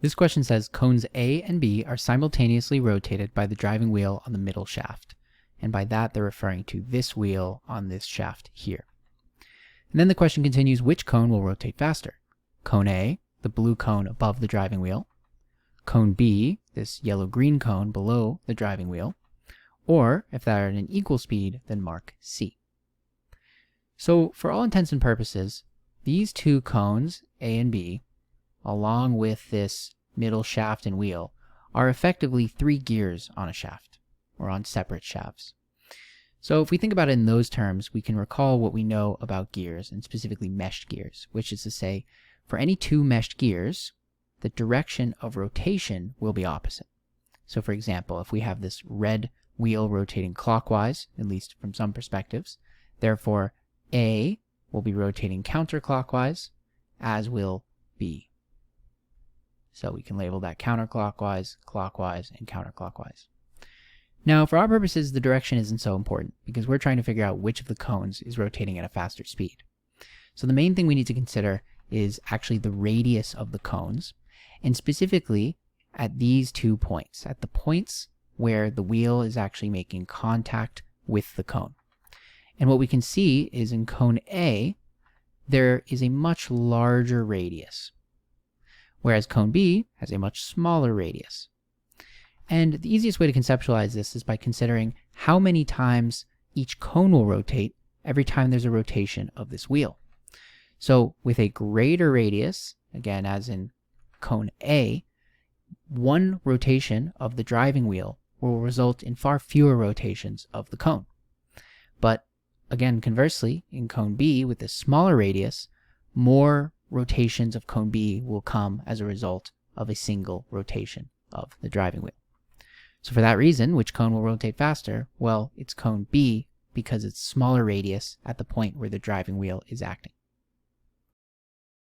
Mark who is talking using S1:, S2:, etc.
S1: This question says cones A and B are simultaneously rotated by the driving wheel on the middle shaft. And by that, they're referring to this wheel on this shaft here. And then the question continues, which cone will rotate faster? Cone A, the blue cone above the driving wheel. Cone B, this yellow-green cone below the driving wheel. Or, if they are at an equal speed, then mark C. So, for all intents and purposes, these two cones, A and B, along with this middle shaft and wheel, are effectively 3 gears on a shaft, or on separate shafts. So if we think about it in those terms, we can recall what we know about gears, and specifically meshed gears, which is to say, for any 2 meshed gears, the direction of rotation will be opposite. So for example, if we have this red wheel rotating clockwise, at least from some perspectives, therefore A will be rotating counterclockwise, as will B. So we can label that counterclockwise, clockwise, and counterclockwise. Now, for our purposes, the direction isn't so important because we're trying to figure out which of the cones is rotating at a faster speed. So the main thing we need to consider is actually the radius of the cones, and specifically at these 2 points, at the points where the wheel is actually making contact with the cone. And what we can see is in cone A, there is a much larger radius, whereas cone B has a much smaller radius. And the easiest way to conceptualize this is by considering how many times each cone will rotate every time there's a rotation of this wheel. So with a greater radius, again as in cone A, one rotation of the driving wheel will result in far fewer rotations of the cone. But again, conversely, in cone B with a smaller radius, more rotations of cone B will come as a result of a single rotation of the driving wheel. So for that reason, which cone will rotate faster? Well, it's cone B because it's smaller radius at the point where the driving wheel is acting.